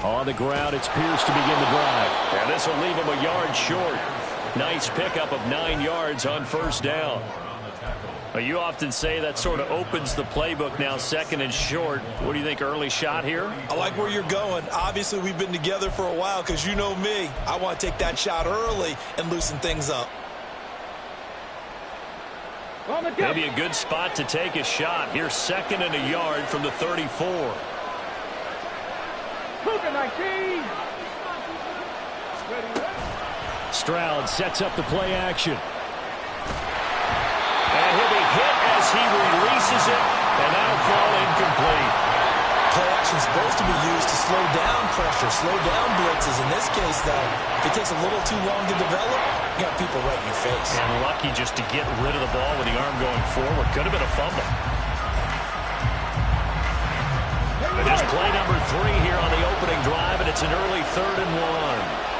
On the ground, it's Pierce to begin the drive. And this will leave him a yard short. Nice pickup of 9 yards on first down. You often say that sort of opens the playbook now, second and short. What do you think, early shot here? I like where you're going. Obviously, we've been together for a while because you know me. I want to take that shot early and loosen things up. Maybe a good spot to take a shot. Here's second and a yard from the 34. Stroud sets up the play action. And he'll be hit as he releases it, and that'll fall incomplete. Play action is supposed to be used to slow down pressure, slow down blitzes. In this case, though, if it takes a little too long to develop, you got people right in your face. And lucky just to get rid of the ball with the arm going forward. Could have been a fumble. But there's play number 3 here on the opening drive, and it's an early 3rd and 1.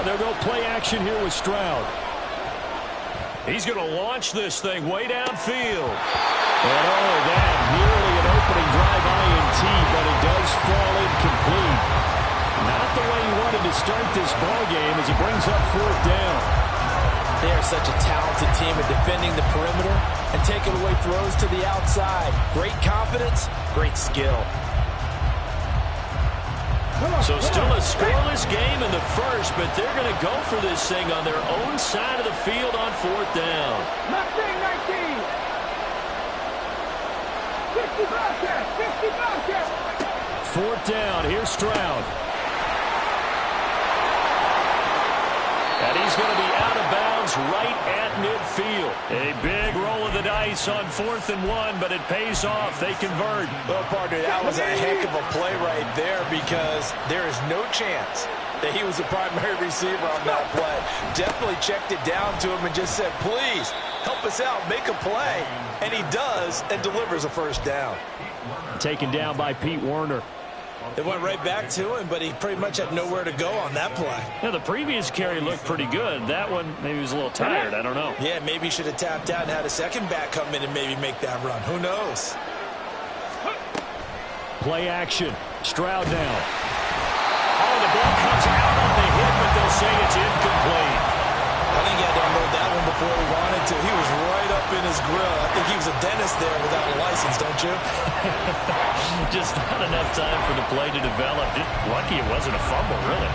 They'll go play action here with Stroud. He's going to launch this thing way downfield. And oh, that nearly an opening drive INT, but it does fall incomplete. Not the way he wanted to start this ball game as it brings up 4th down. They are such a talented team at defending the perimeter and taking away throws to the outside. Great confidence, great skill. So still a scoreless game in the first, but they're going to go for this thing on their own side of the field on 4th down. 4th down, here's Stroud. And he's going to be out of bounds right at midfield. A big roll of the dice on 4th and 1, but it pays off. They convert. Well, partner, that was a heck of a play right there because there is no chance that he was the primary receiver on that play. Definitely checked it down to him and just said, please, help us out, make a play. And he does and delivers a first down. Taken down by Pete Werner. It went right back to him, but he pretty much had nowhere to go on that play. Yeah, the previous carry looked pretty good. That one, maybe he was a little tired. I don't know. Yeah, maybe he should have tapped out and had a second back come in and maybe make that run. Who knows? Play action. Stroud now. Oh, the ball comes out on the hit, but they'll say it's incomplete. I think he had to unload that one before he wanted to. He was right up in his grill. I think he was a dentist there without a license, don't you? Just not enough time for the play to develop. Just lucky it wasn't a fumble, really.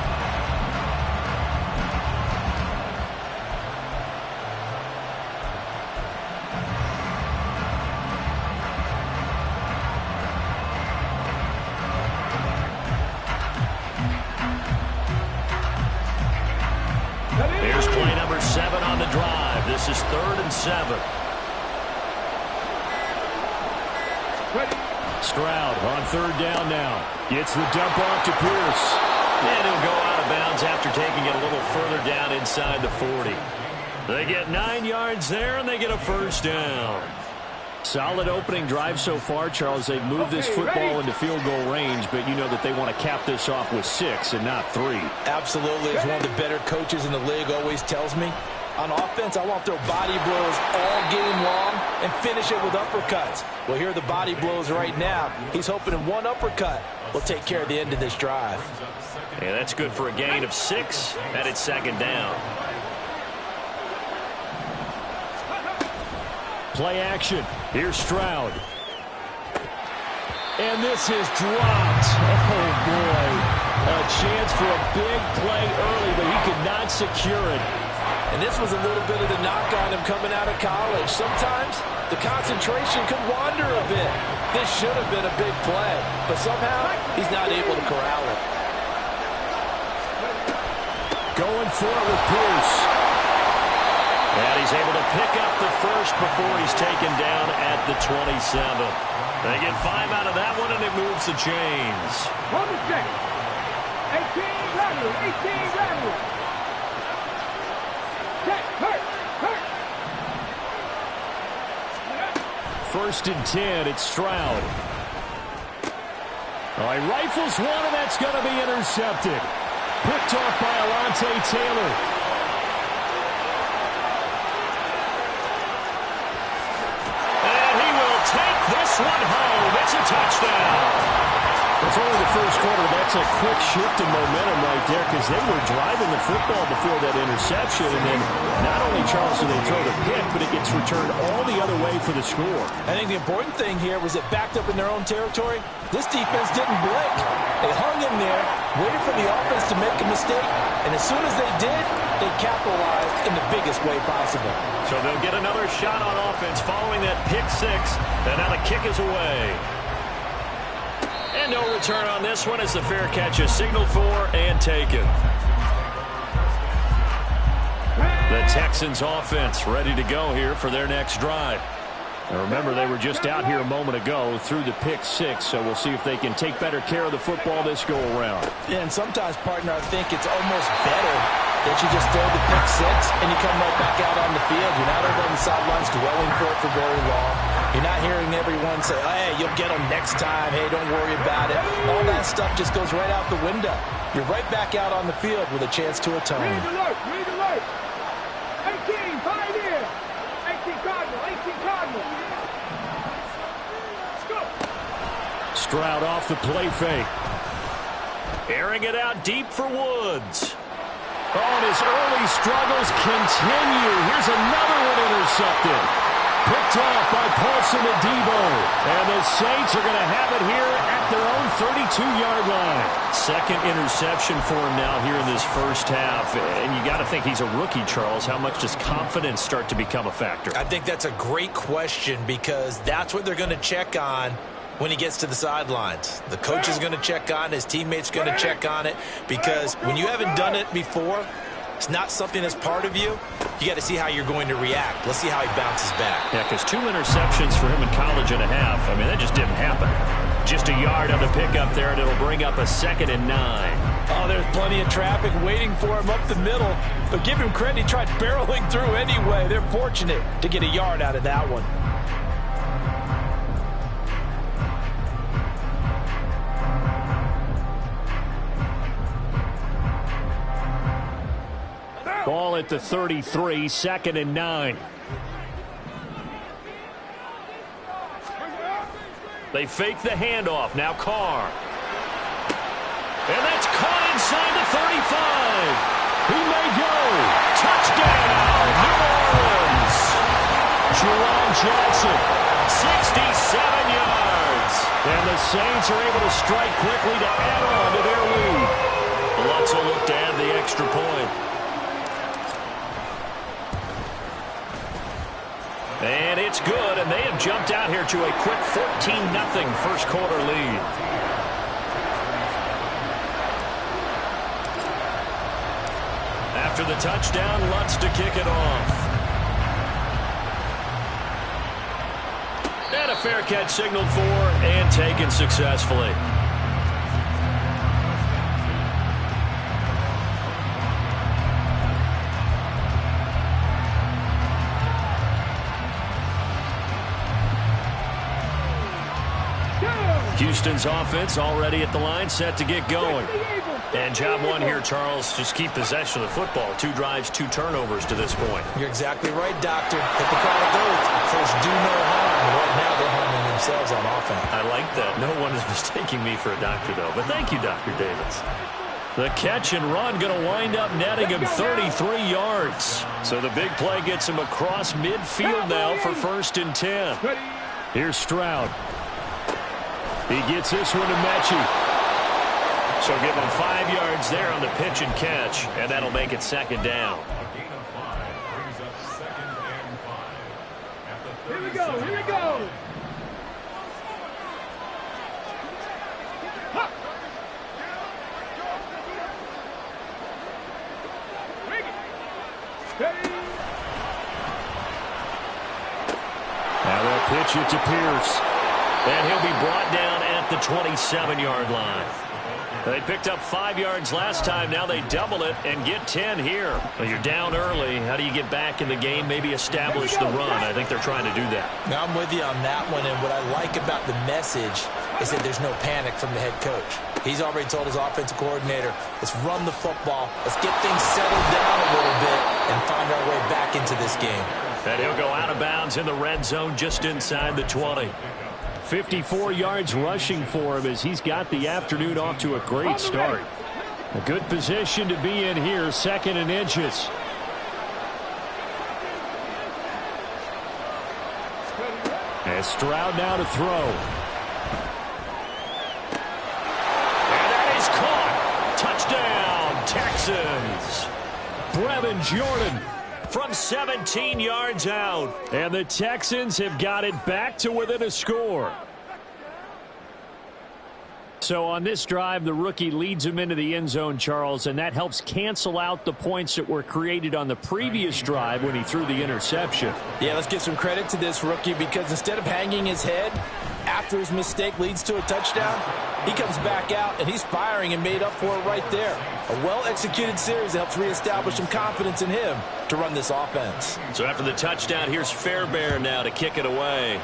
Here's play number 7 on the drive. This is 3rd and 7. Stroud on 3rd down now. Gets the dump off to Pierce. And he'll go out of bounds after taking it a little further down inside the 40. They get 9 yards there, and they get a first down. Solid opening drive so far, Charles. They've moved this football into field goal range, but you know that they want to cap this off with 6 and not 3. Absolutely. As one of the better coaches in the league always tells me, on offense, I want to throw body blows all game long and finish it with uppercuts. Well, here are the body blows right now. He's hoping in one uppercut will take care of the end of this drive. Yeah, that's good for a gain of 6, and it's 2nd down. Play action. Here's Stroud. And this is dropped. Oh, boy. A chance for a big play early, but he could not secure it. And this was a little bit of the knock on him coming out of college. Sometimes the concentration could wander a bit. This should have been a big play, but somehow he's not able to corral it. Going for it with Pierce. And he's able to pick up the first before he's taken down at the 27. They get 5 out of that one, and it moves the chains. 18 Bradley. First and 10, it's Stroud. All right, rifles one, and that's going to be intercepted. Picked off by Alontae Taylor. And he will take this one home. It's a touchdown. It's only the first quarter. That's a quick shift in momentum right there because they were driving the football before that interception. And then not only, Charles, do they throw the pick, but it gets returned all the other way for the score. I think the important thing here was it backed up in their own territory. This defense didn't blink. They hung in there, waited for the offense to make a mistake, and as soon as they did, they capitalized in the biggest way possible. So they'll get another shot on offense following that pick six, and now the kick is away. And no return on this one as the fair catch is signaled for and taken. The Texans offense ready to go here for their next drive. Now remember, they were just out here a moment ago through the pick six, so we'll see if they can take better care of the football this go around. Yeah, and sometimes, partner, I think it's almost better that you just throw the pick six and you come right back out on the field. You're not over on the sidelines dwelling for it for very long. You're not hearing everyone say, hey, you'll get them next time. Hey, don't worry about it. All that stuff just goes right out the window. You're right back out on the field with a chance to atone. Read alert, read alert. 18, Pioneer. 18 Cardinal, 18 Cardinal. Let's go. Stroud off the play fake. Airing it out deep for Woods. Oh, and his early struggles continue. Here's another one intercepted. Picked off by Paulson Adebo. And the Saints are going to have it here at their own 32-yard line. Second interception for him now here in this first half. And you got to think he's a rookie, Charles. How much does confidence start to become a factor? I think that's a great question because that's what they're going to check on when he gets to the sidelines. The coach is going to check on it. His teammates going to check on it because when you haven't done it before, it's not something that's part of you. You got to see how you're going to react. Let's see how he bounces back. Yeah, because 2 interceptions for him in college and a half. I mean, that just didn't happen. Just a yard on the pickup there, and it'll bring up a 2nd and 9. Oh, there's plenty of traffic waiting for him up the middle. But give him credit, he tried barreling through anyway. They're fortunate to get a yard out of that one. Ball at the 33, 2nd and 9. They fake the handoff. Now Carr. And that's caught inside the 35. He may go. Touchdown, New Orleans. Jerron Johnson. 67 yards. And the Saints are able to strike quickly to add on to their lead. Lutz will look to add the extra point. And it's good, and they have jumped out here to a quick 14-0 first quarter lead. After the touchdown, Lutz to kick it off. And a fair catch signaled for and taken successfully. Houston's offense already at the line, set to get going. And job one here, Charles, just keep possession of the football. 2 drives, 2 turnovers to this point. You're exactly right, Doctor. Hippocratic oath. First, do no harm. Right now, they're harming themselves on offense. I like that. No one is mistaking me for a doctor, though. But thank you, Dr. Davis. The catch and run going to wind up netting him 33 yards. So the big play gets him across midfield now for 1st and 10. Here's Stroud. He gets this one to Mechie. So give him 5 yards there on the pitch and catch, and that'll make it 2nd down. Here we go, here we go. Now they'll pitch it to Pierce. And he'll be brought down at the 27-yard line. They picked up 5 yards last time. Now they double it and get 10 here. Well, you're down early. How do you get back in the game, maybe establish the run? I think they're trying to do that. Now, I'm with you on that one, and what I like about the message is that there's no panic from the head coach. He's already told his offensive coordinator, let's run the football, let's get things settled down a little bit and find our way back into this game. And he'll go out of bounds in the red zone just inside the 20. 54 yards rushing for him as he's got the afternoon off to a great start. A good position to be in here, 2nd and inches. And Stroud now to throw. And that is caught. Touchdown, Texans. Brevin Jordan from 17 yards out. And the Texans have got it back to within a score. So on this drive, the rookie leads him into the end zone, Charles, and that helps cancel out the points that were created on the previous drive when he threw the interception. Yeah, let's give some credit to this rookie because instead of hanging his head after his mistake leads to a touchdown, he comes back out and he's firing and made up for it right there. A well-executed series helps reestablish some confidence in him to run this offense. So after the touchdown, here's Fairbairn now to kick it away.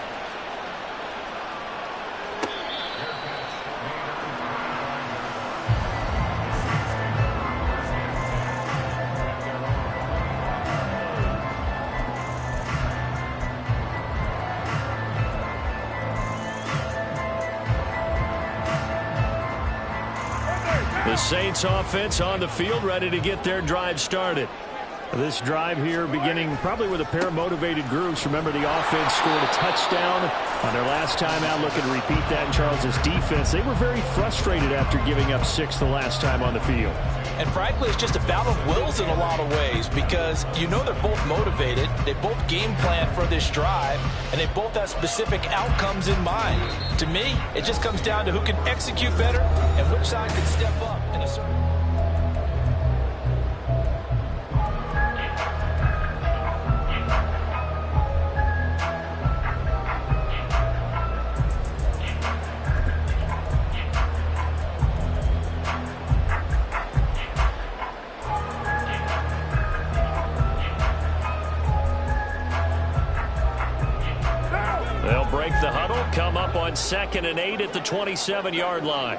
The Saints offense on the field, ready to get their drive started. This drive here beginning probably with a pair of motivated groups. Remember, the offense scored a touchdown on their last time out. Looking to repeat that in Charles's defense. They were very frustrated after giving up 6 the last time on the field. And frankly, it's just a battle of wills in a lot of ways because you know they're both motivated. They both game plan for this drive, and they both have specific outcomes in mind. To me, it just comes down to who can execute better and which side can step up in a certain... They'll break the huddle, come up on 2nd and 8 at the 27-yard line.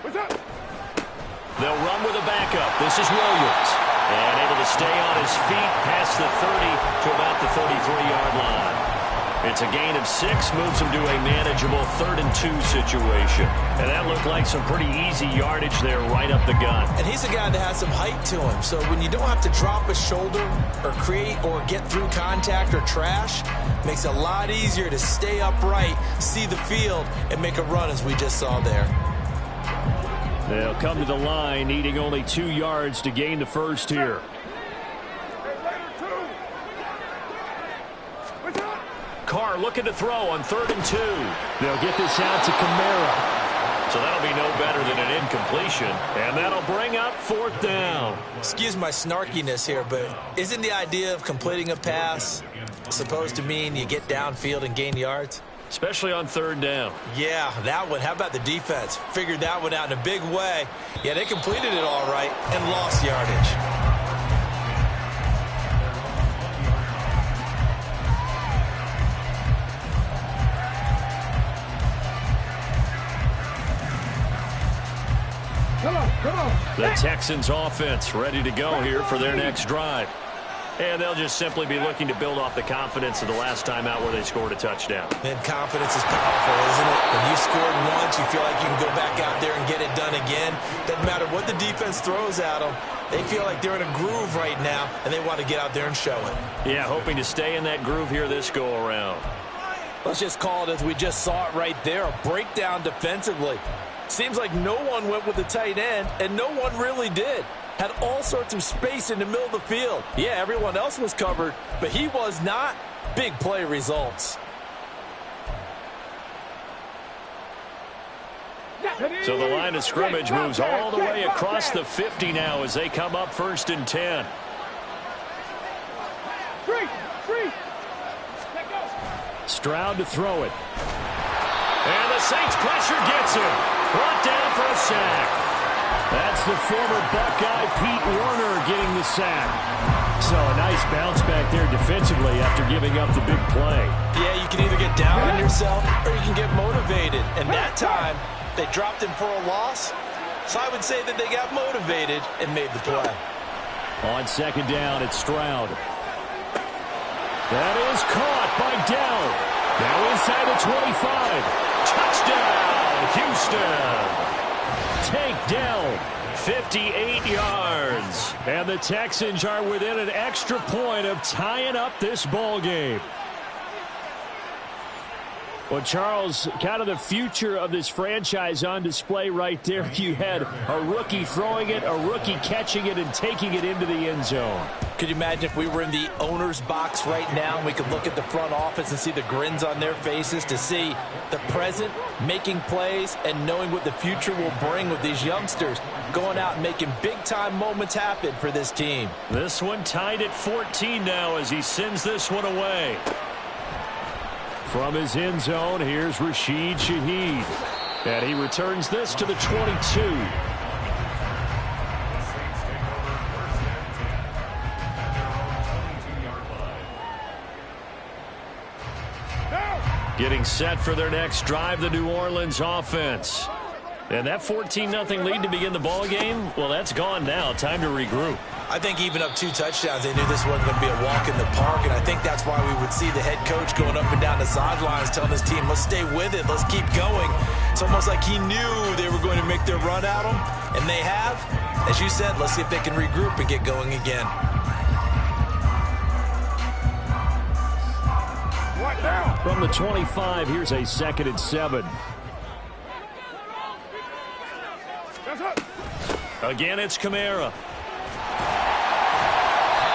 They'll run with a backup. This is Williams. And able to stay on his feet past the 30 to about the 33-yard line. It's a gain of 6, moves him to a manageable 3rd and 2 situation. And that looked like some pretty easy yardage there right up the gut. And he's a guy that has some height to him. So when you don't have to drop a shoulder or create or get through contact or trash, makes it a lot easier to stay upright, see the field, and make a run as we just saw there. They'll come to the line, needing only 2 yards to gain the first here. Carr looking to throw on 3rd and 2. They'll get this out to Kamara. So that'll be no better than an incompletion. And that'll bring up 4th down. Excuse my snarkiness here, but isn't the idea of completing a pass supposed to mean you get downfield and gain yards? Especially on 3rd down. Yeah, that one. How about the defense? Figured that one out in a big way. Yeah, they completed it all right and lost yardage. The Texans offense ready to go here for their next drive. And they'll just simply be looking to build off the confidence of the last time out where they scored a touchdown. And confidence is powerful, isn't it? When you scored once, you feel like you can go back out there and get it done again. Doesn't matter what the defense throws at them. They feel like they're in a groove right now, and they want to get out there and show it. Yeah, hoping to stay in that groove here this go-around. Let's just call it as we just saw it right there, a breakdown defensively. Seems like no one went with the tight end, and no one really did. Had all sorts of space in the middle of the field. Yeah, everyone else was covered, but he was not. Big play results. So the line of scrimmage moves all the way across the 50 now as they come up 1st and 10. Stroud to throw it. And the Saints pressure gets him. Brought down for a sack. That's the former Buckeye Pete Werner getting the sack. So a nice bounce back there defensively after giving up the big play. Yeah, you can either get down on yourself or you can get motivated. And that time, they dropped him for a loss. So I would say that they got motivated and made the play. On 2nd down, it's Stroud. That is caught by Dowd. Now inside the 25. Touchdown, Houston. Takedown, 58 yards. And the Texans are within an extra point of tying up this ball game. Well, Charles, kind of the future of this franchise on display right there. You had a rookie throwing it, a rookie catching it, and taking it into the end zone. Could you imagine if we were in the owner's box right now and we could look at the front office and see the grins on their faces, to see the present making plays and knowing what the future will bring with these youngsters going out and making big-time moments happen for this team. This one tied at 14 now as he sends this one away. From his end zone, here's Rashid Shaheed. And he returns this to the 22. Getting set for their next drive, the New Orleans offense. And that 14-0 lead to begin the ball game, well, that's gone now. Time to regroup. I think even up 2 touchdowns, they knew this wasn't going to be a walk in the park, and I think that's why we would see the head coach going up and down the sidelines telling his team, let's stay with it, let's keep going. It's almost like he knew they were going to make their run at him, and they have. As you said, let's see if they can regroup and get going again. From the 25, here's a 2nd and 7. Again, it's Kamara.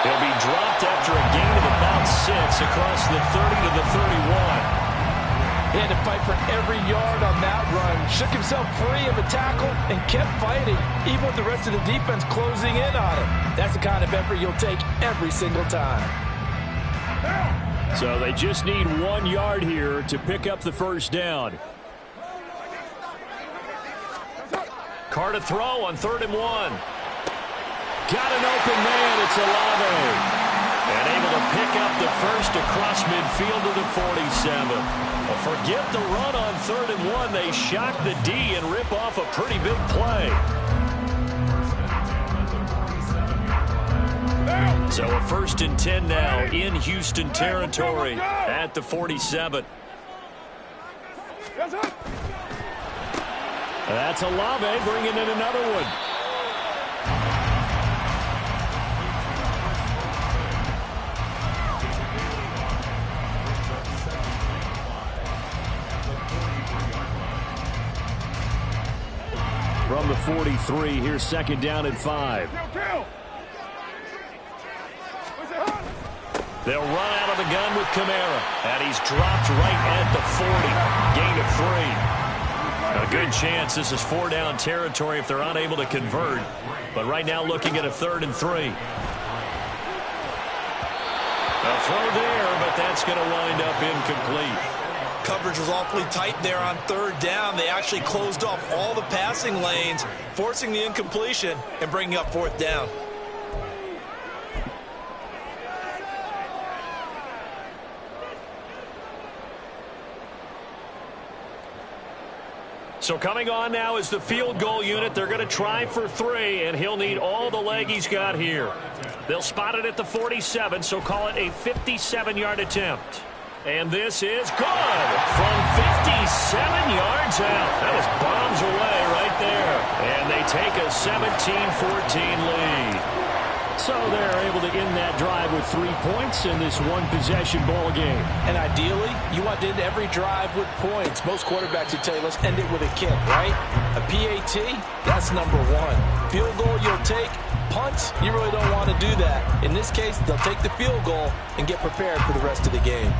He'll be dropped after a gain of about 6 across the 30 to the 31. He had to fight for every yard on that run. Shook himself free of a tackle and kept fighting, even with the rest of the defense closing in on him. That's the kind of effort you'll take every single time. So they just need 1 yard here to pick up the first down. Carr to throw on 3rd and 1. Got an open man. It's Olave. And able to pick up the first across midfield to the 47. Well, forget the run on 3rd and 1. They shock the D and rip off a pretty big play. So a 1st and 10 now in Houston territory at the 47. That's Olave bringing in another one. From the 43, here's 2nd down and 5. They'll run out of the gun with Kamara. And he's dropped right at the 40. Gain of 3. A good chance this is 4-down territory if they're unable to convert. But right now looking at a 3rd and 3. A throw there, but that's going to wind up incomplete. Coverage was awfully tight there on 3rd down. They actually closed off all the passing lanes, forcing the incompletion and bringing up 4th down. So coming on now is the field goal unit. They're going to try for 3, and he'll need all the leg he's got here. They'll spot it at the 47, so call it a 57-yard attempt. And this is good from 57 yards out. That was bombs away right there. And they take a 17-14 lead. So they're able to end that drive with 3 points in this one-possession ball game. And ideally, you want to end every drive with points. Most quarterbacks would tell you, let's end it with a kick, right? A PAT, that's number 1. Field goal you'll take. Punts, you really don't want to do that. In this case, they'll take the field goal and get prepared for the rest of the game.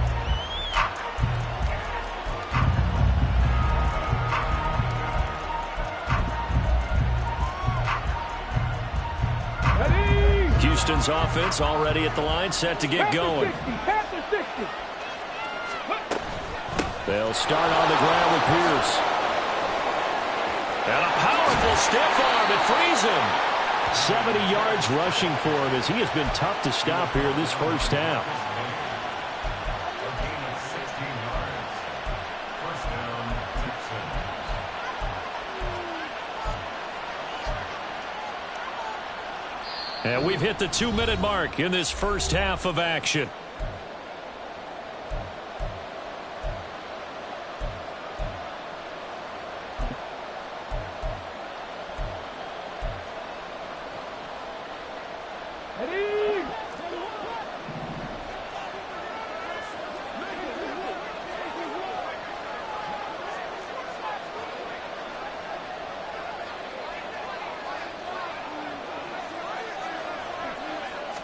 Houston's offense already at the line, set to get going. They'll start on the ground with Pierce. And a powerful stiff arm. It frees him. 70 yards rushing for him as he has been tough to stop here this first half. And we've hit the 2-minute mark in this first half of action.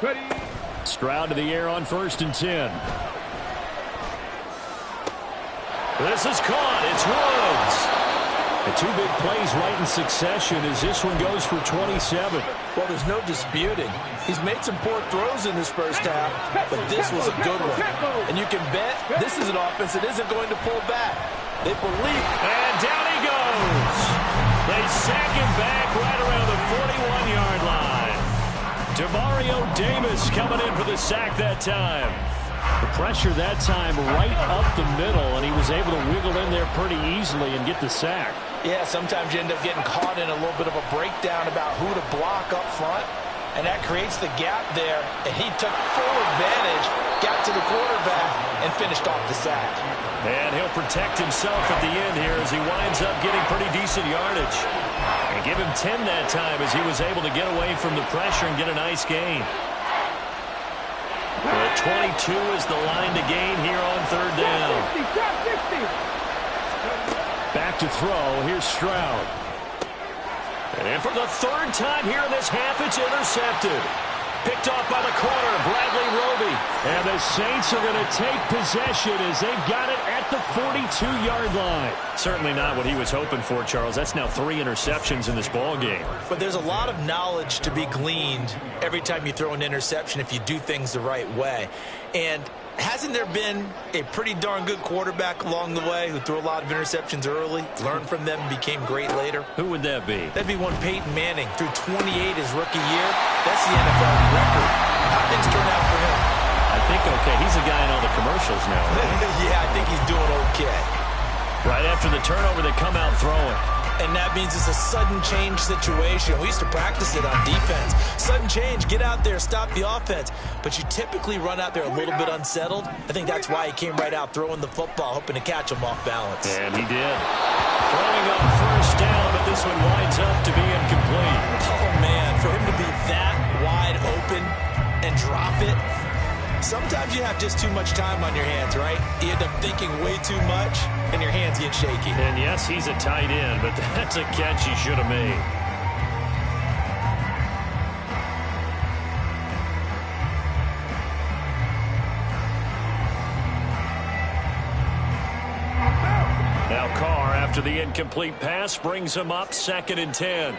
Ready. Stroud to the air on 1st and 10. This is caught. It's Woods. The two big plays right in succession as this one goes for 27. Well, there's no disputing. He's made some poor throws in this first half, but this was a good one. And you can bet this is an offense that isn't going to pull back. They believe. And down he goes. They sack him back right around the 41-yard line. Demario Davis coming in for the sack that time. The pressure that time right up the middle, and he was able to wiggle in there pretty easily and get the sack. Yeah, sometimes you end up getting caught in a little bit of a breakdown about who to block up front, and that creates the gap there, and he took full advantage, got to the quarterback, and finished off the sack. And he'll protect himself at the end here as he winds up getting pretty decent yardage. And give him 10 that time as he was able to get away from the pressure and get a nice gain. But 22 is the line to gain here on 3rd down. Back to throw. Here's Stroud. And for the 3rd time here in this half, it's intercepted. Picked off by the corner, Bradley Roby. And the Saints are going to take possession as they've got it at the 42-yard line. Certainly not what he was hoping for, Charles. That's now 3 interceptions in this ball game. But there's a lot of knowledge to be gleaned every time you throw an interception if you do things the right way. And hasn't there been a pretty darn good quarterback along the way who threw a lot of interceptions early, learned from them, and became great later? Who would that be? That'd be one Peyton Manning. Threw 28 his rookie year. That's the NFL record. How things turn out for him? I think okay. He's a guy in all the commercials now. Yeah, I think he's doing okay. Right after the turnover, they come out throwing. And that means it's a sudden change situation. We used to practice it on defense. Sudden change, get out there, stop the offense. But you typically run out there a little bit unsettled. I think that's why he came right out throwing the football, hoping to catch him off balance. And he did. Throwing on 1st down, but this one winds up to be incomplete. Oh, man, for him to be that wide open and drop it. Sometimes you have just too much time on your hands, right? You end up thinking way too much, and your hands get shaky. And yes, he's a tight end, but that's a catch he should have made. Now Carr, after the incomplete pass, brings him up 2nd and 10.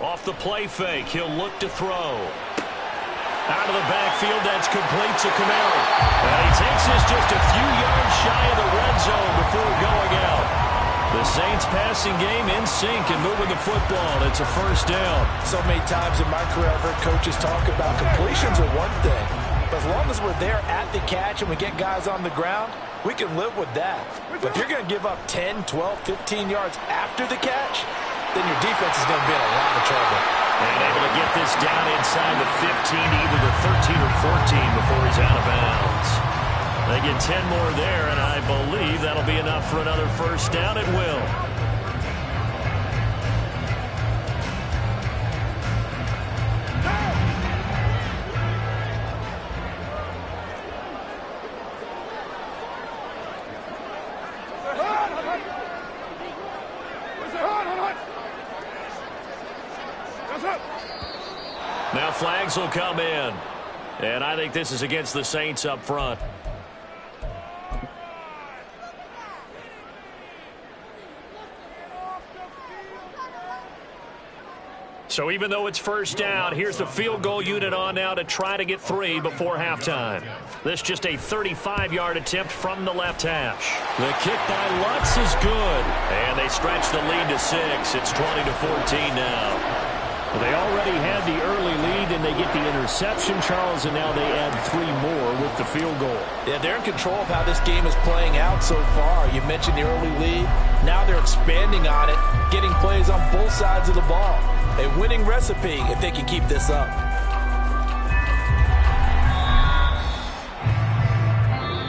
Off the play fake, he'll look to throw. Out of the backfield, that's complete to Kamara. And he takes this just a few yards shy of the red zone before going out. The Saints passing game in sync and moving the football. It's a 1st down. So many times in my career, I've heard coaches talk about completions are one thing. But as long as we're there at the catch and we get guys on the ground, we can live with that. But if you're going to give up 10, 12, 15 yards after the catch, then your defense is going to be in a lot of trouble. And able to get this down inside the 15, either the 13 or 14 before he's out of bounds. They get 10 more there, and I believe that'll be enough for another 1st down. It will. Now flags will come in. And I think this is against the Saints up front. So even though it's 1st down, here's the field goal unit on now to try to get 3 before halftime. This just a 35-yard attempt from the left hash. The kick by Lutz is good. And they stretch the lead to 6. It's 20-14 now. Well, they already had the early lead, and they get the interception, Charles, and now they add 3 more with the field goal. Yeah, they're in control of how this game is playing out so far. You mentioned the early lead. Now they're expanding on it, getting plays on both sides of the ball. A winning recipe if they can keep this up.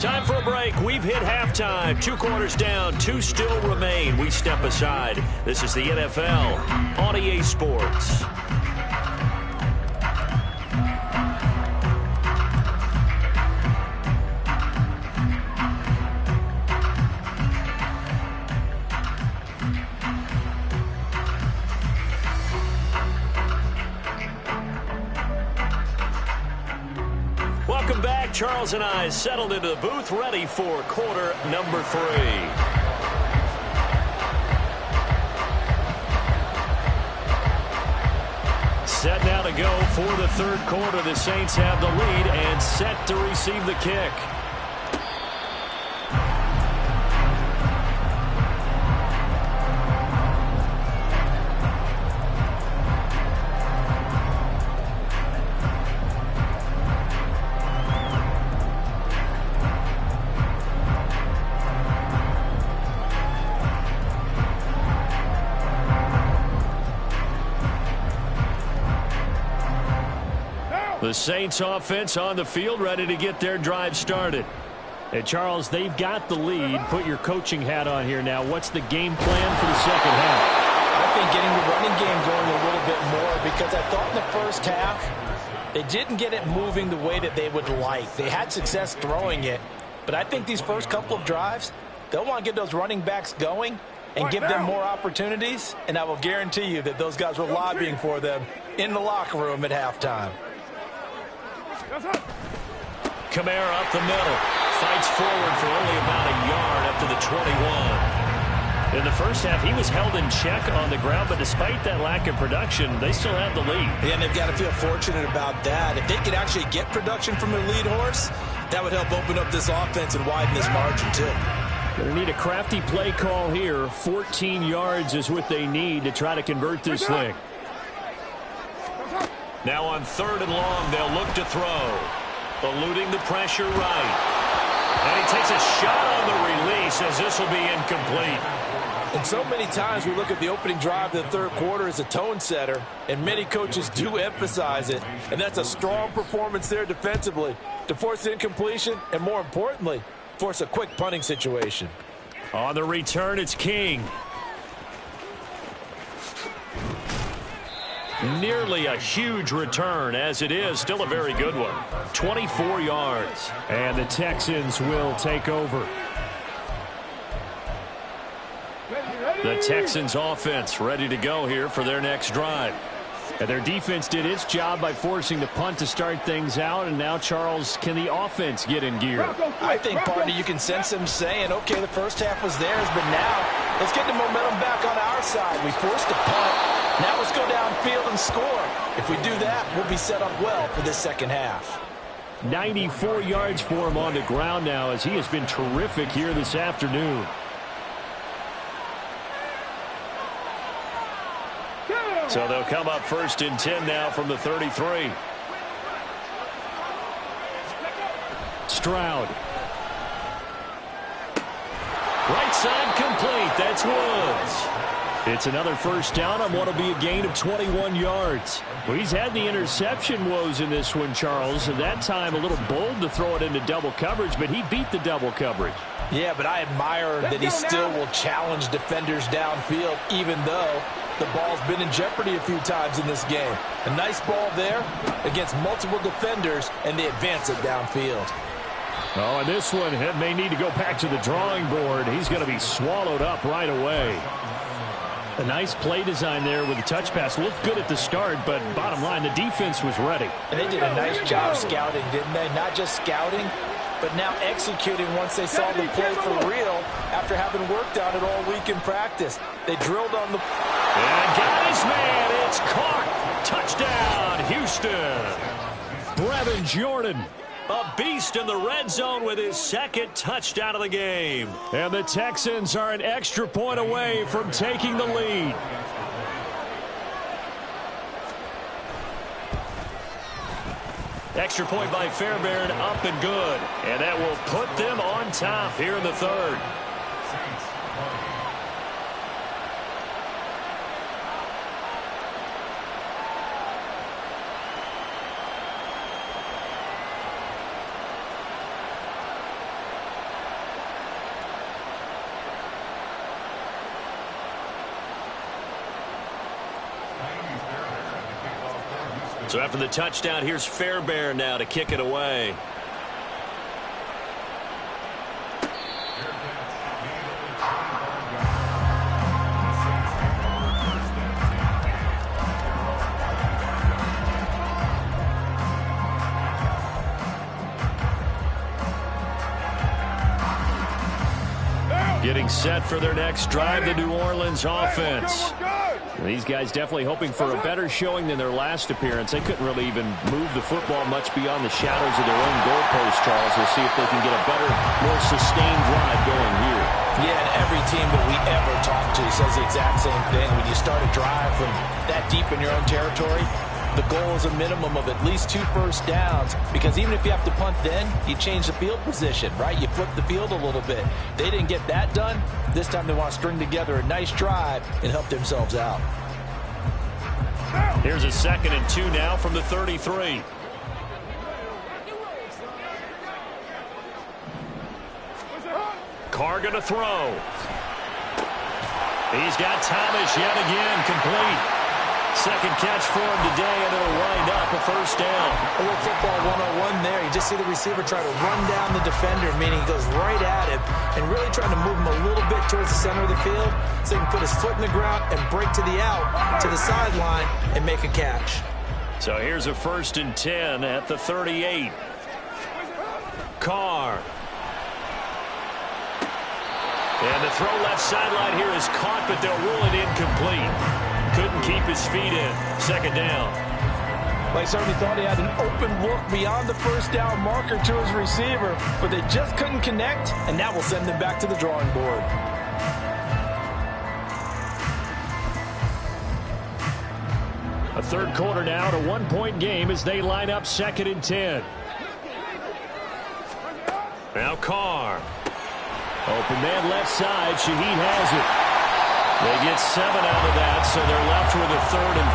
Time for a break. We've hit halftime. 2 quarters down. 2 still remain. We step aside. This is the NFL on EA Sports. Welcome back. Charles and I settled into the booth, ready for quarter number 3. Set now to go for the third quarter. The Saints have the lead and set to receive the kick. The Saints offense on the field, ready to get their drive started. And Charles, they've got the lead. Put your coaching hat on here now. What's the game plan for the second half? I think getting the running game going a little bit more, because I thought in the first half they didn't get it moving the way that they would like. They had success throwing it, but I think these first couple of drives, they'll want to get those running backs going and give them more opportunities, and I will guarantee you that those guys were lobbying for them in the locker room at halftime. Kamara up the middle. Fights forward for only about a yard up to the 21. In the first half, he was held in check on the ground, but despite that lack of production, they still have the lead. Yeah, and they've got to feel fortunate about that. If they could actually get production from their lead horse, that would help open up this offense and widen this margin, too. They need a crafty play call here. 14 yards is what they need to try to convert this thing. Now on 3rd and long, they'll look to throw. Eluding the pressure right. And he takes a shot on the release as this will be incomplete. And so many times we look at the opening drive of the third quarter as a tone setter, and many coaches do emphasize it. And that's a strong performance there defensively to force incompletion and, more importantly, force a quick punting situation. On the return, it's King. Nearly a huge return, as it is still a very good one. 24 yards. And the Texans will take over. The Texans offense ready to go here for their next drive. And their defense did its job by forcing the punt to start things out. And now, Charles, can the offense get in gear? I think, partner, you can sense them saying, okay, the first half was theirs, but now let's get the momentum back on our side. We forced a punt. Now let's go downfield and score. If we do that, we'll be set up well for this second half. 94 yards for him on the ground now, as he has been terrific here this afternoon. So they'll come up 1st and 10 now from the 33. Stroud. Right side complete. That's Woods. It's another first down on what will be a gain of 21 yards. Well, he's had the interception woes in this one, Charles, and that time a little bold to throw it into double coverage, but he beat the double coverage. Yeah, but I admire that he still will challenge defenders downfield, even though the ball's been in jeopardy a few times in this game. A nice ball there against multiple defenders, and they advance it downfield. Oh, and this one may need to go back to the drawing board. He's going to be swallowed up right away. A nice play design there with the touch pass. Looked good at the start, but bottom line, the defense was ready. And they did a nice job scouting, didn't they? Not just scouting, but now executing once they saw the play for real after having worked on it all week in practice. They drilled on the... And got his man. It's caught. Touchdown, Houston. Brevin Jordan. A beast in the red zone with his 2nd touchdown of the game. And the Texans are an extra point away from taking the lead. Extra point by Fairbairn, up and good. And that will put them on top here in the 3rd. So after the touchdown, here's Fairbairn now to kick it away. Getting set for their next drive, the New Orleans offense. These guys definitely hoping for a better showing than their last appearance. They couldn't really even move the football much beyond the shadows of their own goalpost, Charles. We'll see if they can get a better, more sustained drive going here. Yeah, and every team that we ever talk to says the exact same thing. When you start a drive from that deep in your own territory, the goal is a minimum of at least 2 first downs, because even if you have to punt then, you change the field position, right? You flip the field a little bit. They didn't get that done. This time they want to string together a nice drive and help themselves out. Here's a 2nd and 2 now from the 33. Carr going to throw. He's got Thomas yet again, complete. Second catch for him today, and it'll wind up a first down. A little football 101 there. You just see the receiver try to run down the defender, meaning he goes right at him and really trying to move him a little bit towards the center of the field so he can put his foot in the ground and break to the out, to the sideline, and make a catch. So here's a 1st and 10 at the 38. Carr. And the throw left sideline here is caught, but they'll rule it incomplete. Couldn't keep his feet in. 2nd down. Well, he certainly thought he had an open look beyond the first down marker to his receiver, but they just couldn't connect, and that will send them back to the drawing board. A 3rd quarter now, to 1-point game as they line up 2nd and 10. Now Carr. Open man left side. Shaheed has it. They get 7 out of that, so they're left with a 3rd and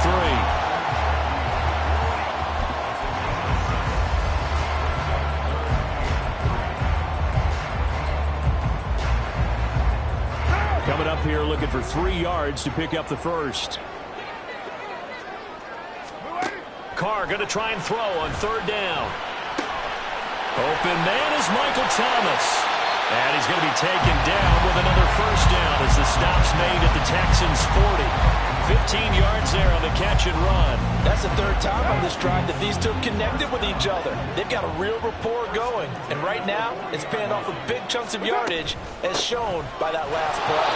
3. Coming up here looking for 3 yards to pick up the first. Carr going to try and throw on 3rd down. Open man is Michael Thomas. And he's going to be taken down with another first down as the stop's made at the Texans' 40. 15 yards there on the catch and run. That's the 3rd time on this drive that these two have connected with each other. They've got a real rapport going. And right now, it's paying off with big chunks of yardage, as shown by that last play.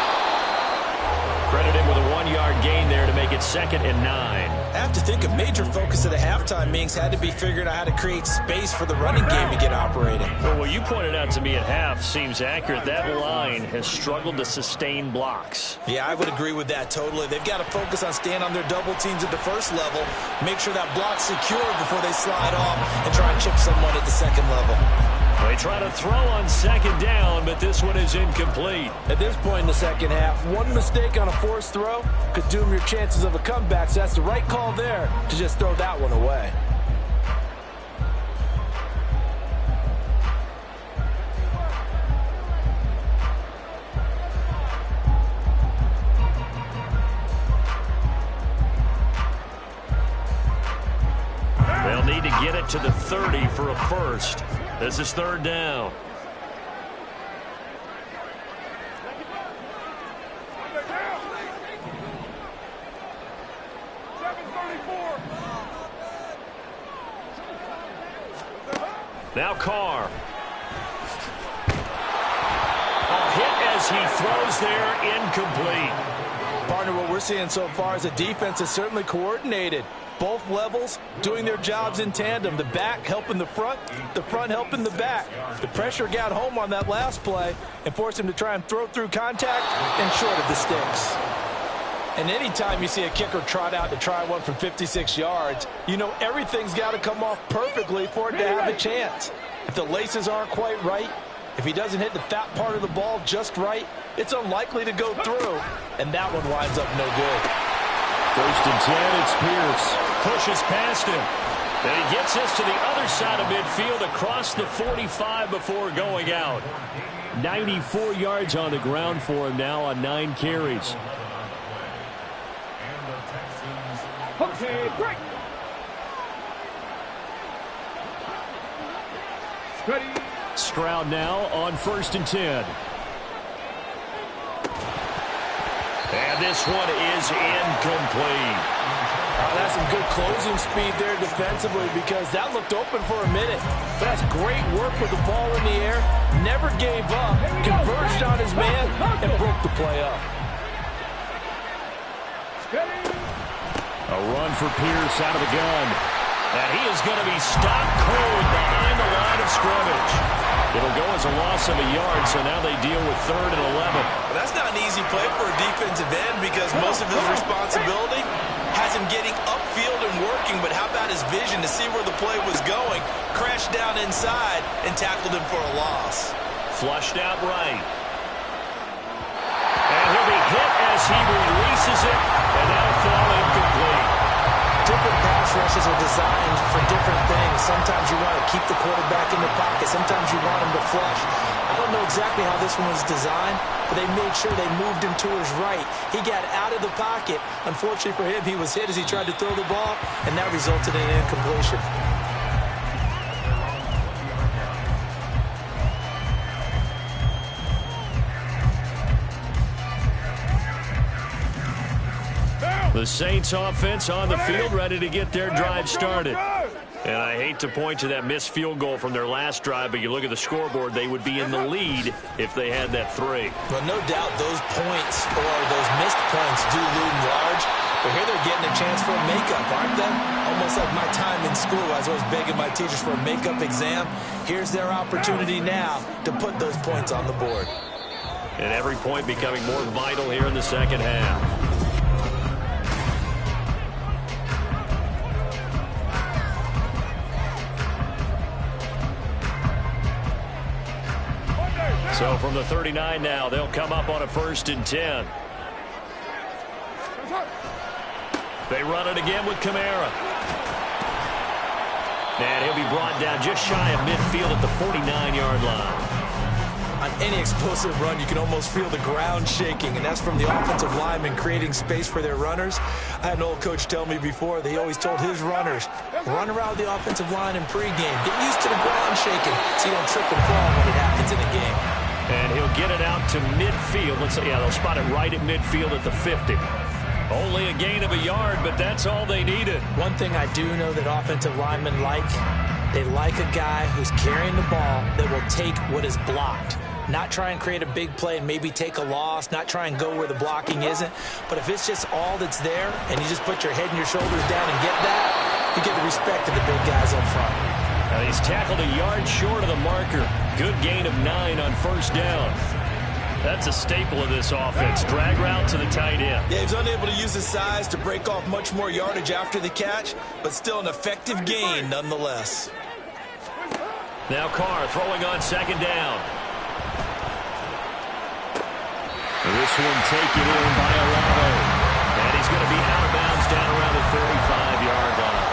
Credit him with a 1-yard gain there to make it 2nd and 9. I have to think a major focus of the halftime meetings had to be figuring out how to create space for the running game to get operating. Well, what you pointed out to me at half seems accurate. That line has struggled to sustain blocks. Yeah, I would agree with that totally. They've got to focus on staying on their double teams at the first level, make sure that block's secure before they slide off and try and chip someone at the 2nd level. They try to throw on 2nd down, but this one is incomplete. At this point in the second half, one mistake on a forced throw could doom your chances of a comeback, so that's the right call there to just throw that one away. They'll need to get it to the 30 for a first. This is 3rd down. Now Carr. A hit as he throws there, incomplete. Partner, what we're seeing so far is a defense is certainly coordinated. Both levels doing their jobs in tandem. The back helping the front helping the back. The pressure got home on that last play and forced him to try and throw through contact and short of the sticks. And anytime you see a kicker trot out to try one from 56 yards, you know everything's got to come off perfectly for it to have a chance. If the laces aren't quite right, if he doesn't hit the fat part of the ball just right, it's unlikely to go through, and that one winds up no good. 1st and 10, it's Pierce. Pushes past him. And he gets this to the other side of midfield across the 45 before going out. 94 yards on the ground for him now on 9 carries. Okay, break. Ready. Stroud now on 1st and 10. And this one is incomplete. That's some good closing speed there defensively because that looked open for a minute. But that's great work with the ball in the air. Never gave up, converged on his man, and broke the play up. A run for Pierce out of the gun. And he is going to be stopped cold behind the line of scrimmage. It'll go as a loss of a yard, so now they deal with 3rd and 11. Well, that's not an easy play for a defensive end because most of his responsibility has him getting upfield and working, but how about his vision to see where the play was going, crashed down inside, and tackled him for a loss. Flushed out right. And he'll be hit as he releases it, and that'll fall incomplete. Different pass rushes are designed for different things. Sometimes you want to keep the quarterback in the pocket. Sometimes you want him to flush. I don't know exactly how this one was designed, but they made sure they moved him to his right. He got out of the pocket. Unfortunately for him, he was hit as he tried to throw the ball, and that resulted in an incompletion. The Saints offense on the field, ready to get their drive started. And I hate to point to that missed field goal from their last drive, but you look at the scoreboard, they would be in the lead if they had that 3. Well, no doubt those points or those missed points do loom large. But here they're getting a chance for a makeup, aren't they? Almost like my time in school. I was always begging my teachers for a makeup exam. Here's their opportunity now to put those points on the board. And every point becoming more vital here in the second half. So from the 39 now, they'll come up on a 1st and 10. They run it again with Kamara. And he'll be brought down just shy of midfield at the 49-yard line. On any explosive run, you can almost feel the ground shaking, and that's from the offensive linemen creating space for their runners. I had an old coach tell me before, he always told his runners, run around the offensive line in pregame. Get used to the ground shaking so you don't trip and fall when it happens in a game. And he'll get it out to midfield. Let's say, yeah, they'll spot it right at midfield at the 50. Only a gain of a yard, but that's all they needed. One thing I do know that offensive linemen like, they like a guy who's carrying the ball that will take what is blocked. Not try and create a big play and maybe take a loss, not try and go where the blocking isn't. But if it's just all that's there and you just put your head and your shoulders down and get that, you get the respect of the big guys up front. He's tackled a yard short of the marker. Good gain of 9 on 1st down. That's a staple of this offense. Drag route to the tight end. Yeah, he's unable to use his size to break off much more yardage after the catch, but still an effective gain nonetheless. Now Carr throwing on 2nd down. This one taken in by Olave. And he's going to be out of bounds down around the 35-yard line.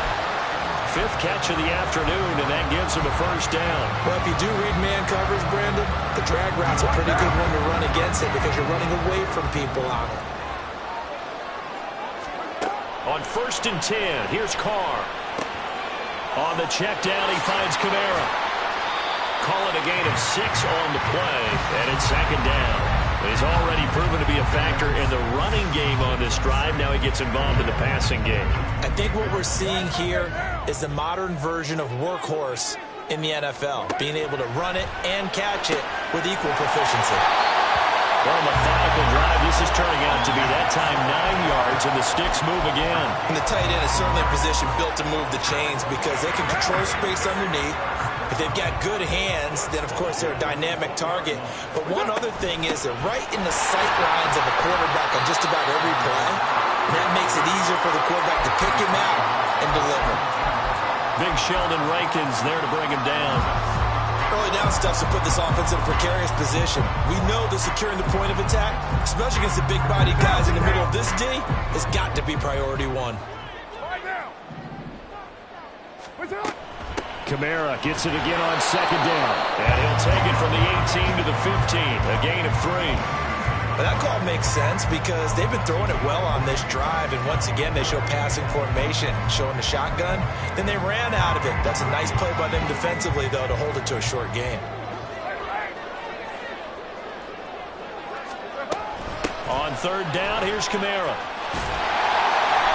5th catch of the afternoon, and that gives him a 1st down. Well, if you do read man coverage, Brandon, the drag route's a pretty good one to run against it because you're running away from people on it. On 1st and 10, here's Carr. On the check down, he finds Kamara. Call it a gain of 6 on the play, and it's 2nd down. He's already proven to be a factor in the running game on this drive. Now he gets involved in the passing game. I think what we're seeing here is the modern version of workhorse in the NFL, being able to run it and catch it with equal proficiency. Well, methodical drive. This is turning out to be that time 9 yards, and the sticks move again. And the tight end is certainly a position built to move the chains because they can control space underneath. If they've got good hands, then, of course, they're a dynamic target. But one other thing is they're right in the sight lines of a quarterback on just about every play. And that makes it easier for the quarterback to pick him out and deliver. Big Sheldon Rankins there to bring him down. Early down stuff to put this offense in a precarious position. We know that securing the point of attack, especially against the big-bodied guys in the middle of this D, has got to be priority 1. Kamara gets it again on 2nd down. And he'll take it from the 18 to the 15, a gain of 3. But that call makes sense because they've been throwing it well on this drive, and once again they show passing formation, showing the shotgun. Then they ran out of it. That's a nice play by them defensively, though, to hold it to a short gain. On 3rd down, here's Kamara.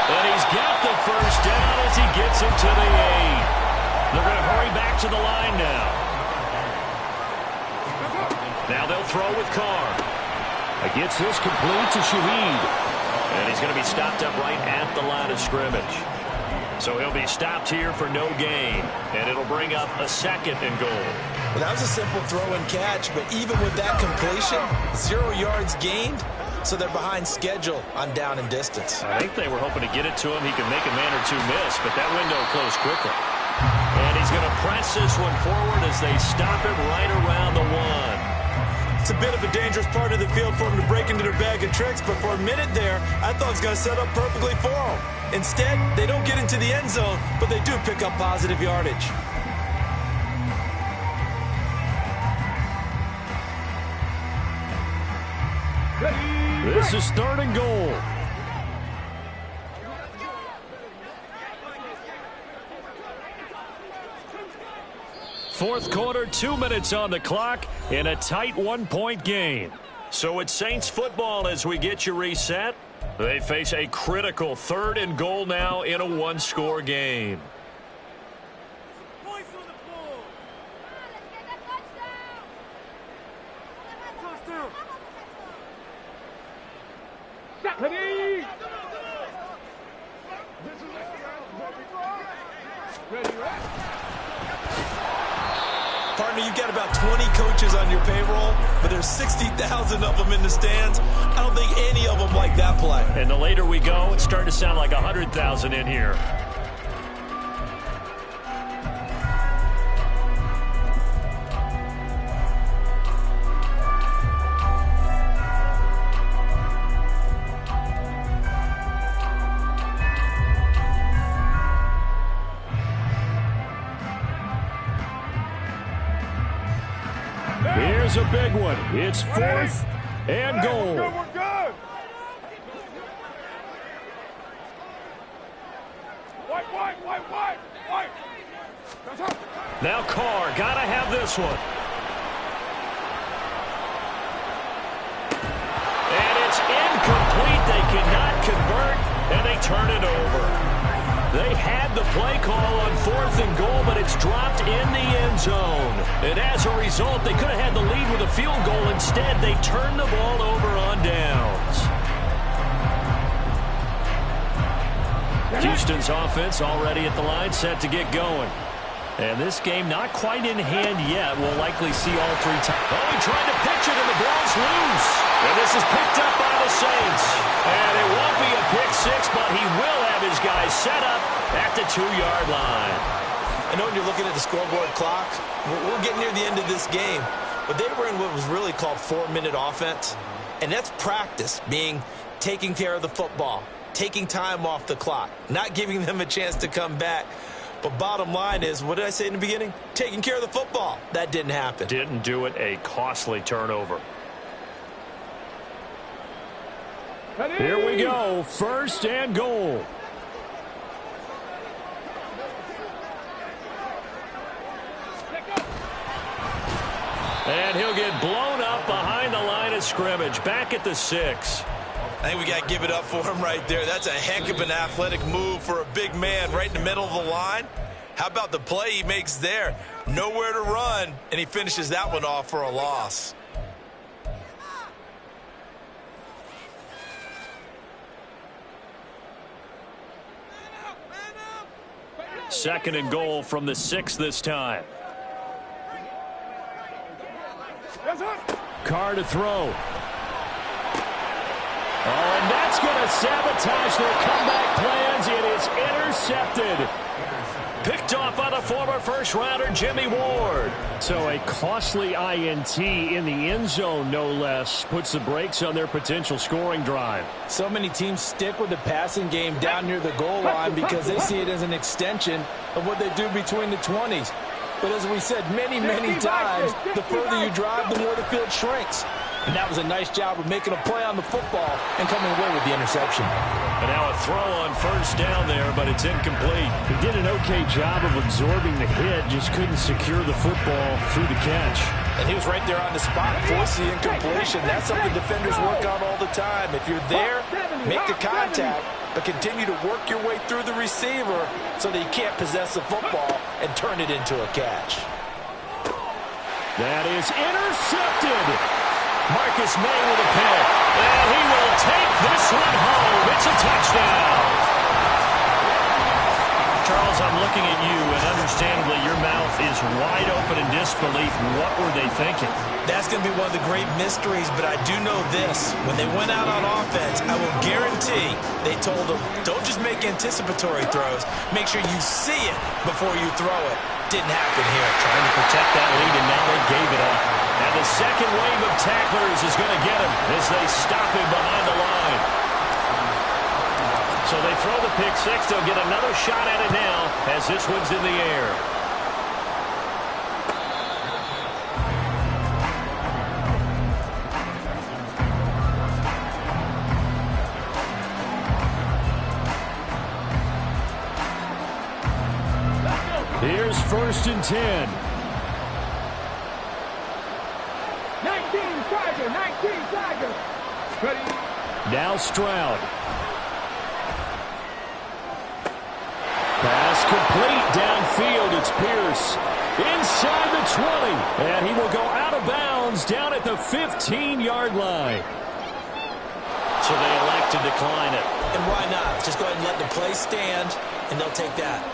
And he's got the first down as he gets it to the 8. They're going to hurry back to the line now. Now they'll throw with Carr. Gets this complete to Shaheed. And he's going to be stopped up right at the line of scrimmage. So he'll be stopped here for no gain. And it'll bring up a 2nd and goal. Well, that was a simple throw and catch, but even with that completion, 0 yards gained, so they're behind schedule on down and distance. I think they were hoping to get it to him. He could make a man or two miss, but that window closed quickly. And he's going to press this one forward as they stop him right around the 1. It's a bit of a dangerous part of the field for him to break into their bag of tricks, but for a minute there, I thought it was going to set up perfectly for him. Instead, they don't get into the end zone, but they do pick up positive yardage. This is 3rd and goal. Fourth quarter, 2 minutes on the clock in a tight 1-point game. So it's Saints football as we get you reset. They face a critical 3rd and goal now in a 1-score game. Partner, you've got about 20 coaches on your payroll, but there's 60,000 of them in the stands. I don't think any of them like that play. And the later we go, it's starting to sound like 100,000 in here. Here's a big one. It's 4th and goal. We're good. White. Now Carr, gotta have this one. And it's incomplete. They cannot convert, and they turn it over. They had the play call on 4th and goal, but it's dropped in the end zone. And as a result, they could have had the lead with a field goal. Instead, they turned the ball over on downs. Houston's offense already at the line, set to get going. And this game not quite in hand yet. We'll likely see all 3 times. Oh, he tried to pitch it, and the ball's loose. And this is picked up by the Saints. And it won't be a pick 6, but he will have his guys set up at the 2-yard line. I know when you're looking at the scoreboard clock, we're getting near the end of this game, but they were in what was really called 4-minute offense. And that's practice, being taking care of the football, taking time off the clock, not giving them a chance to come back. But bottom line is, what did I say in the beginning? Taking care of the football. That didn't happen. Didn't do it. A costly turnover. Here we go. 1st and goal. And he'll get blown up behind the line of scrimmage. Back at the 6. I think we got to give it up for him right there. That's a heck of an athletic move for a big man right in the middle of the line. How about the play he makes there? Nowhere to run, and he finishes that one off for a loss. Second and goal from the 6 this time. Carr to throw. Oh, and that's going to sabotage their comeback plans. It is intercepted. Picked off by the former first-rounder Jimmy Ward. So a costly INT in the end zone, no less, puts the brakes on their potential scoring drive. So many teams stick with the passing game down near the goal line because they see it as an extension of what they do between the 20s. But as we said many times, the further you drive, the more the field shrinks. And that was a nice job of making a play on the football and coming away with the interception. And now a throw on first down there, but it's incomplete. He did an okay job of absorbing the hit, just couldn't secure the football through the catch. And he was right there on the spot, forcing the incompletion. That's something defenders work on all the time. If you're there, make the contact, but continue to work your way through the receiver so that you can't possess the football and turn it into a catch. That is intercepted. Marcus May with a pick. And he will take this one home. It's a touchdown. Charles, I'm looking at you, and understandably your mouth is wide open in disbelief. What were they thinking? That's going to be one of the great mysteries, but I do know this. When they went out on offense, I will guarantee they told them, don't just make anticipatory throws. Make sure you see it before you throw it. Didn't happen here. Trying to protect that lead, and now they gave it up. And the second wave of tacklers is going to get him as they stop him behind the line. So they throw the pick six. They'll get another shot at it now as this one's in the air. Here's 1st and 10. 19 Tiger, 19 Tiger. Ready? Now Stroud. Pass complete downfield. It's Pierce. Inside the 20. And he will go out of bounds down at the 15-yard line. So they elect to decline it. And why not? Just go ahead and let the play stand, and they'll take that.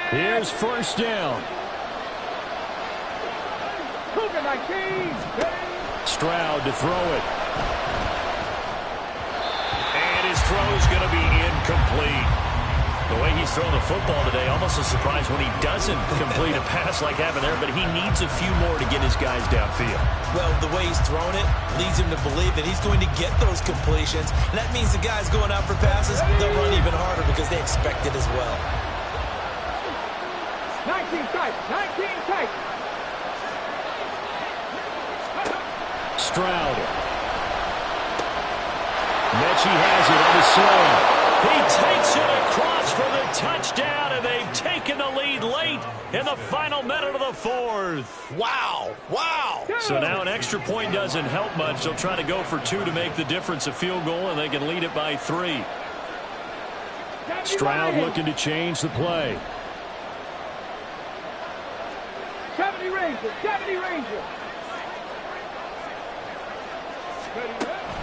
Here's 1st down. Cougar 19. Ready? Stroud to throw it. And his throw's going to be incomplete. The way he's thrown the football today, almost a surprise when he doesn't complete a pass like happened there, but he needs a few more to get his guys downfield. Well, the way he's thrown it leads him to believe that he's going to get those completions, and that means the guys going out for passes, they'll run even harder because they expect it as well. 19 tight, 19 tight. Stroud. Mechie has it on the slam. He takes it across for the touchdown, and they've taken the lead late in the final minute of the fourth. Wow, wow. So now an extra point doesn't help much. They'll try to go for two to make the difference a field goal, and they can lead it by 3. Stroud looking to change the play. 70 Rangers, 70 Rangers.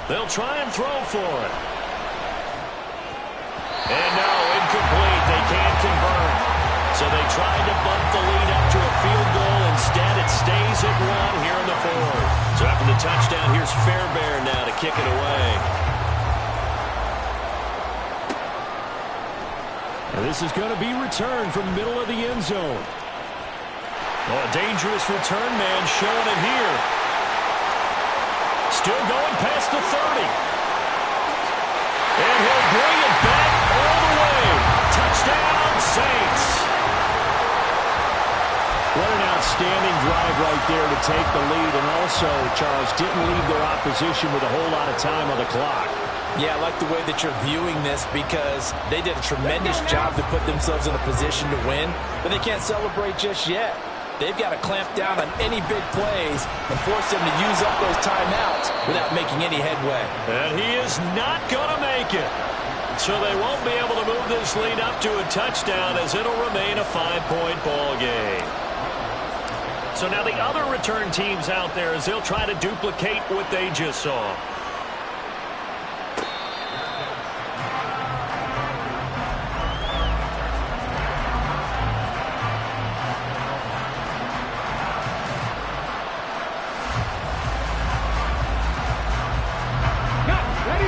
They'll try and throw for it. And no, incomplete. They can't convert. So they tried to bump the lead up to a field goal. Instead, it stays at 1 here in the fourth. So after the touchdown, here's Fairbairn now to kick it away. And this is going to be returned from the middle of the end zone. Well, a dangerous return man showing it here. Still going past the 30. And he'll bring it back all the way. Touchdown, Saints. What an outstanding drive right there to take the lead. And also, Charles, didn't leave their opposition with a whole lot of time on the clock. Yeah, I like the way that you're viewing this because they did a tremendous job to put themselves in a position to win, but they can't celebrate just yet. They've got to clamp down on any big plays and force them to use up those timeouts without making any headway. And he is not going to make it. So they won't be able to move this lead up to a touchdown as it'll remain a 5-point ball game. So now the other return teams out there as they'll try to duplicate what they just saw.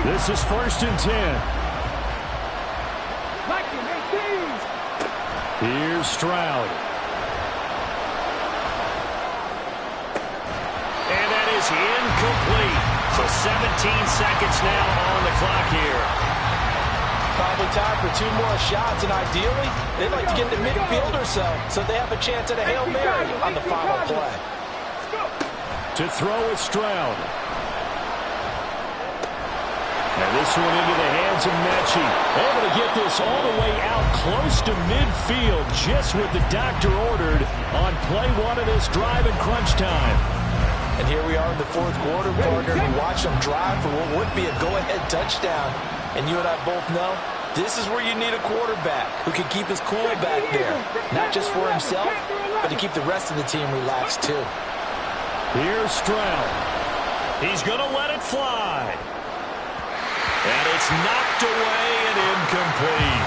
This is 1st and 10. Here's Stroud. And that is incomplete. So 17 seconds now on the clock here. Probably time for 2 more shots, and ideally, they'd like to get to midfield or so they have a chance at a Hail Mary on the final play. To throw with Stroud. And this one into the hands of Mechie. Able to get this all the way out close to midfield, just what the doctor ordered on play one of this drive in crunch time. And here we are in the fourth quarter, partner. We watch them drive for what would be a go-ahead touchdown. And you and I both know this is where you need a quarterback who can keep his cool back there. Not just for himself, but to keep the rest of the team relaxed too. Here's Stroud. He's going to let it fly. And it's knocked away and incomplete.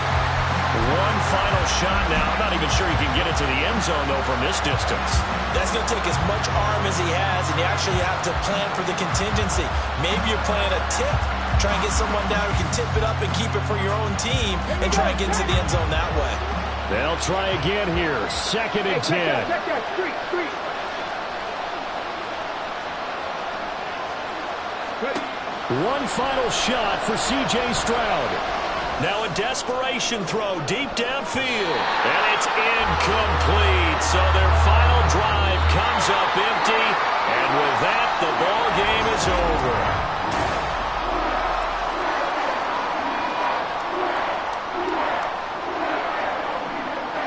One final shot now. I'm not even sure he can get it to the end zone, though, from this distance. That's going to take as much arm as he has, and you actually have to plan for the contingency. Maybe you're playing a tip. Try and get someone down who can tip it up and keep it for your own team and try and get to the end zone that way. They'll try again here. 2nd and 10. One final shot for C.J. Stroud. Now a desperation throw deep downfield. And it's incomplete. So their final drive comes up empty. And with that, the ball game is over.